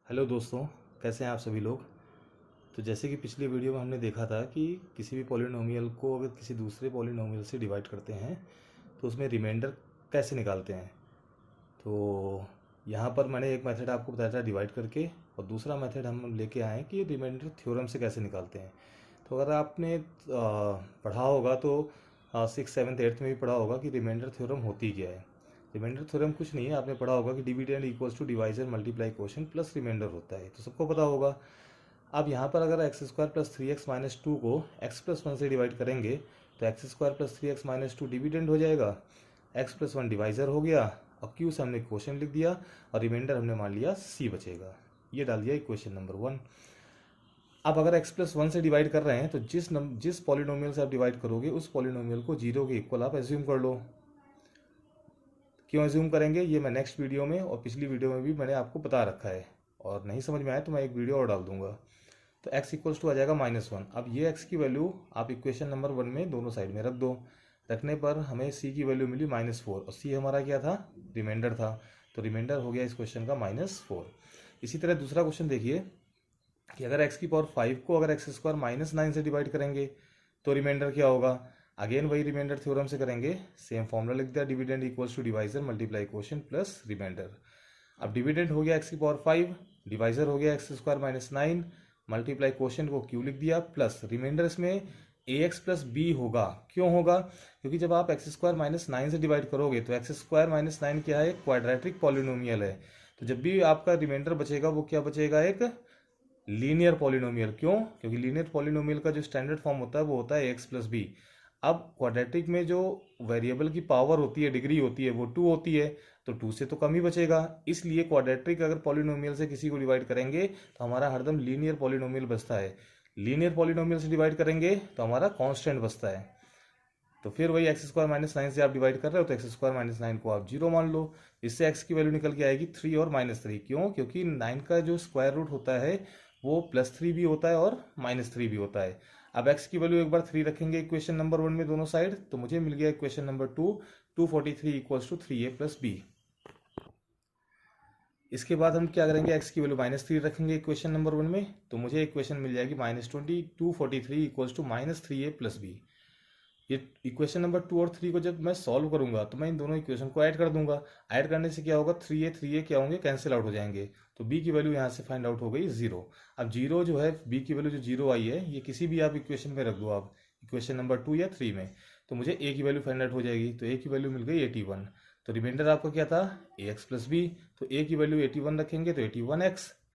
Hello दोस्तों, कैसे हैं आप सभी लोग। तो जैसे कि पिछली वीडियो में हमने देखा था कि किसी भी पॉलिनोमियल को अगर किसी दूसरे पॉलिनोमियल से डिवाइड करते हैं तो उसमें रिमाइंडर कैसे निकालते हैं। तो यहाँ पर मैंने एक मेथड आपको बताया था डिवाइड करके, और दूसरा मेथड हम लेके आए कि रिमाइंडर थ्योरम से कैसे निकालते हैं। तो अगर आपने पढ़ा होगा तो 6, 7, 8 में भी पढ़ा होगा कि रिमाइंडर थ्योरम होती क्या है। रिमाइंडर थ्योरम कुछ नहीं है, आपने पढ़ा होगा कि dividend equals to divisor multiply quotient plus remainder होता है, तो सबको पता होगा। अब यहाँ पर अगर एक्स स्क्वायर प्लस 3x-2 को x+1 से डिवाइड करेंगे तो x square plus 3x-2 dividend हो जाएगा, x+1 डिवाइजर हो गया, और q से हमने क्वोशिएंट लिख दिया, और रिमाइंडर हमने मान लिया c बचेगा। ये डाल दिया इक्वेशन नंबर 1। अब अगर x+1 से डिवाइड कर रहे हैं तो जिस पॉलिनोमियल से आप डिवाइड करोगे उस पॉलिनोमियल को 0 के इक्वल आप एज्यूम कर लो। क्यों एज्यूम करेंगे ये मैं नेक्स्ट वीडियो में और पिछली वीडियो में भी मैंने आपको बता रखा है, और नहीं समझ में आया तो मैं एक वीडियो और डाल दूंगा। तो x इक्वल्स टू आ जाएगा -1। अब ये x की वैल्यू आप इक्वेशन नंबर 1 में दोनों साइड में रख दो। रखने पर हमें c की वैल्यू मिली -4, और c हमारा क्या था, रिमाइंडर था। तो रिमाइंडर हो गया इस क्वेश्चन का -4। इसी तरह दूसरा क्वेश्चन देखिए कि अगर x की पावर 5 को अगर x स्क्वायर -9 से डिवाइड करेंगे तो रिमाइंडर क्या होगा। अगेन वही रिमाइंडर थ्योरम से करेंगे, सेम फॉर्मूला लिख दिया, dividend equals to divisor multiply quotient plus remainder. अब डिविडेंड हो गया x की पावर 5, डिवाइजर हो गया एक्स स्क्वायर -9, मल्टीप्लाई क्वोशिएंट को q लिख दिया, प्लस रिमाइंडर इसमें ax प्लस बी होगा। क्यों होगा, क्योंकि जब आप एक्स स्क्वायर -9 से डिवाइड करोगे तो एक्स स्क्वायर -9 क्या है, क्वाड्रेटिक पॉलिनोमियल है। तो जब भी आपका रिमाइंडर बचेगा वो क्या बचेगा, एक लीनियर पॉलिनोमियल। क्यों, क्योंकि लीनियर पॉलिनोमियल का जो स्टैंडर्ड फॉर्म होता है वो होता है एक्स प्लस बी। अब क्वाड्रेटिक में जो वेरिएबल की पावर होती है, डिग्री होती है, वो 2 होती है, तो 2 से तो कम ही बचेगा। इसलिए क्वाड्रेटिक अगर पॉलिनोमियल से किसी को डिवाइड करेंगे तो हमारा हरदम लीनियर पॉलिनोमियल बचता है। लीनियर पॉलिनोमियल से डिवाइड करेंगे तो हमारा कांस्टेंट बचता है। तो फिर वही एक्स स्क्वायर -9 से आप डिवाइड कर रहे हो तो एक्स स्क्वायर -9 को आप 0 मान लो। इससे एक्स की वैल्यू निकल के आएगी 3 और -3। क्यों, क्योंकि 9 का जो स्क्वायर रूट होता है वो +3 भी होता है और -3 भी होता है। अब x की वैल्यू एक बार 3 रखेंगे इक्वेशन नंबर 1 में दोनों साइड, तो मुझे मिल गया equation number 2, 243 equals to 3a plus B. इसके बाद हम क्या करेंगे, x की वैल्यू -3 रखेंगे इक्वेशन नंबर 1 में, तो मुझे इक्वेशन मिल जाएगी -20, 243 equals to -3a plus B. ये इक्वेशन नंबर 2 और 3 को जब मैं सॉल्व करूंगा तो मैं इन दोनों इक्वेशन को ऐड कर दूंगा। ऐड करने से क्या होगा, 3a क्या होंगे, कैंसिल आउट हो जाएंगे। तो b की वैल्यू यहाँ से फाइंड आउट हो गई 0। अब 0 जो है, b की वैल्यू जो 0 आई है, ये किसी भी आप इक्वेशन में रख दो, आप इक्वेशन नंबर 2 या 3 में, तो मुझे a की वैल्यू फाइंड आउट हो जाएगी। तो a की वैल्यू मिल गई 81। तो रिमाइंडर आपका क्या था, ax प्लस बी। तो a की वैल्यू 81 रखेंगे तो 81x,